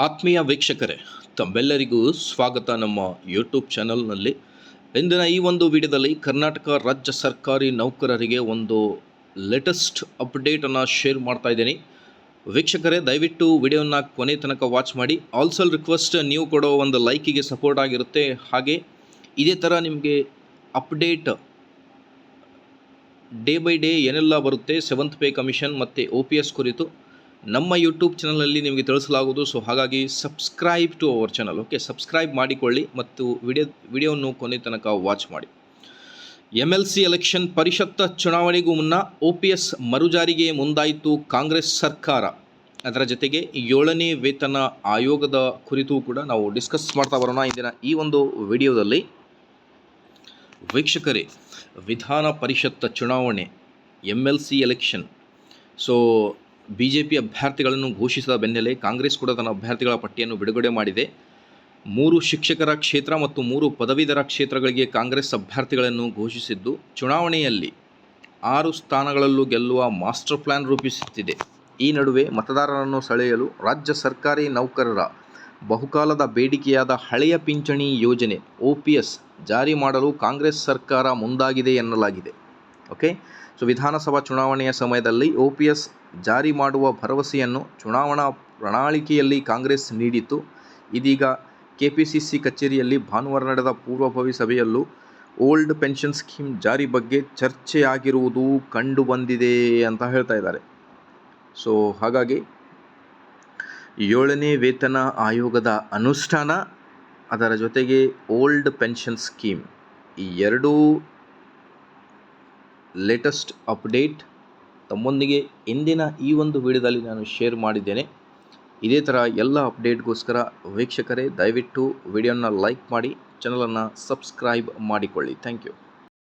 ಆತ್ಮೀಯ ವೀಕ್ಷಕರೇ, ತಮ್ಮೆಲ್ಲರಿಗೂ ಸ್ವಾಗತ ನಮ್ಮ ಯೂಟ್ಯೂಬ್ ಚಾನಲ್ನಲ್ಲಿ. ಇಂದಿನ ಈ ಒಂದು ವಿಡಿಯೋದಲ್ಲಿ ಕರ್ನಾಟಕ ರಾಜ್ಯ ಸರ್ಕಾರಿ ನೌಕರರಿಗೆ ಒಂದು ಲೇಟೆಸ್ಟ್ ಅಪ್ಡೇಟನ್ನು ಶೇರ್ ಮಾಡ್ತಾ ಇದ್ದೀನಿ. ವೀಕ್ಷಕರೇ, ದಯವಿಟ್ಟು ವಿಡಿಯೋನ ಕೊನೆ ತನಕ ವಾಚ್ ಮಾಡಿ. ಆಲ್ಸೋ ರಿಕ್ವೆಸ್ಟ್, ನೀವು ಕೊಡೋ ಒಂದು ಲೈಕಿಗೆ ಸಪೋರ್ಟ್ ಆಗಿರುತ್ತೆ. ಹಾಗೆ ಇದೇ ಥರ ನಿಮಗೆ ಅಪ್ಡೇಟ್ ಡೇ ಬೈ ಡೇ ಏನೆಲ್ಲ ಬರುತ್ತೆ, 7th ಪೇ ಕಮಿಷನ್ ಮತ್ತು OPS ಕುರಿತು ನಮ್ಮ ಯೂಟ್ಯೂಬ್ ಚಾನಲಲ್ಲಿ ನಿಮಗೆ ತಿಳಿಸಲಾಗುವುದು. ಸೊ ಹಾಗಾಗಿ subscribe to our channel. Okay, subscribe ಮಾಡಿಕೊಳ್ಳಿ ಮತ್ತು ವಿಡಿಯೋವನ್ನು ಕೊನೆ ತನಕ ವಾಚ್ ಮಾಡಿ. MLC ಎಲೆಕ್ಷನ್ ಪರಿಷತ್ ಚುನಾವಣೆಗೂ ಮುನ್ನ OPS ಮರುಜಾರಿಗೆ ಮುಂದಾಯಿತು ಕಾಂಗ್ರೆಸ್ ಸರ್ಕಾರ. ಅದರ ಜೊತೆಗೆ 7ನೇ ವೇತನ ಆಯೋಗದ ಕುರಿತು ಕೂಡ ನಾವು ಡಿಸ್ಕಸ್ ಮಾಡ್ತಾ ಬರೋಣ ಇಂದಿನ ಈ ಒಂದು ವಿಡಿಯೋದಲ್ಲಿ. ವೀಕ್ಷಕರೇ, ವಿಧಾನ ಪರಿಷತ್ ಚುನಾವಣೆ MLC ಎಲೆಕ್ಷನ್. ಸೊ BJP ಅಭ್ಯರ್ಥಿಗಳನ್ನು ಘೋಷಿಸಿದ ಬೆನ್ನಲ್ಲೇ ಕಾಂಗ್ರೆಸ್ ಕೂಡ ತನ್ನ ಅಭ್ಯರ್ಥಿಗಳ ಪಟ್ಟಿಯನ್ನು ಬಿಡುಗಡೆ ಮಾಡಿದೆ. 3 ಶಿಕ್ಷಕರ ಕ್ಷೇತ್ರ ಮತ್ತು 3 ಪದವೀಧರ ಕ್ಷೇತ್ರಗಳಿಗೆ ಕಾಂಗ್ರೆಸ್ ಅಭ್ಯರ್ಥಿಗಳನ್ನು ಘೋಷಿಸಿದ್ದು, ಚುನಾವಣೆಯಲ್ಲಿ 6 ಸ್ಥಾನಗಳಲ್ಲೂ ಗೆಲ್ಲುವ ಮಾಸ್ಟರ್ ಪ್ಲಾನ್ ರೂಪಿಸುತ್ತಿದೆ. ಈ ನಡುವೆ ಮತದಾರರನ್ನು ಸೆಳೆಯಲು ರಾಜ್ಯ ಸರ್ಕಾರಿ ನೌಕರರ ಬಹುಕಾಲದ ಬೇಡಿಕೆಯಾದ ಹಳೆಯ ಪಿಂಚಣಿ ಯೋಜನೆ OPS ಜಾರಿ ಮಾಡಲು ಕಾಂಗ್ರೆಸ್ ಸರ್ಕಾರ ಮುಂದಾಗಿದೆ ಎನ್ನಲಾಗಿದೆ. ಓಕೆ, ಸೊ ವಿಧಾನಸಭಾ ಚುನಾವಣೆಯ ಸಮಯದಲ್ಲಿ OPS ಜಾರಿ ಮಾಡುವ ಭರವಸೆಯನ್ನು ಚುನಾವಣಾ ಪ್ರಣಾಳಿಕೆಯಲ್ಲಿ ಕಾಂಗ್ರೆಸ್ ನೀಡಿತ್ತು. ಇದೀಗ KPCC ಕಚೇರಿಯಲ್ಲಿ ಭಾನುವಾರ ನಡೆದ ಪೂರ್ವಭಾವಿ ಸಭೆಯಲ್ಲೂ ಓಲ್ಡ್ ಪೆನ್ಷನ್ ಸ್ಕೀಮ್ ಜಾರಿ ಬಗ್ಗೆ ಚರ್ಚೆಯಾಗಿರುವುದು ಕಂಡುಬಂದಿದೆ ಅಂತ ಹೇಳ್ತಾ ಇದ್ದಾರೆ. ಸೊ ಹಾಗಾಗಿ 7ನೇ ವೇತನ ಆಯೋಗದ ಅನುಷ್ಠಾನ, ಅದರ ಜೊತೆಗೆ ಓಲ್ಡ್ ಪೆನ್ಷನ್ ಸ್ಕೀಮ್, ಈ ಎರಡೂ ಲೇಟೆಸ್ಟ್ ಅಪ್ಡೇಟ್ ತಮ್ಮೊಂದಿಗೆ ಇಂದಿನ ಈ ಒಂದು ವಿಡಿಯೋದಲ್ಲಿ ನಾನು ಶೇರ್ ಮಾಡಿದ್ದೇನೆ. ಇದೇ ಥರ ಎಲ್ಲ ಅಪ್ಡೇಟ್ಗೋಸ್ಕರ ವೀಕ್ಷಕರೇ, ದಯವಿಟ್ಟು ವಿಡಿಯೋನ ಲೈಕ್ ಮಾಡಿ, ಚಾನಲನ್ನು ಸಬ್ಸ್ಕ್ರೈಬ್ ಮಾಡಿಕೊಳ್ಳಿ. Thank you.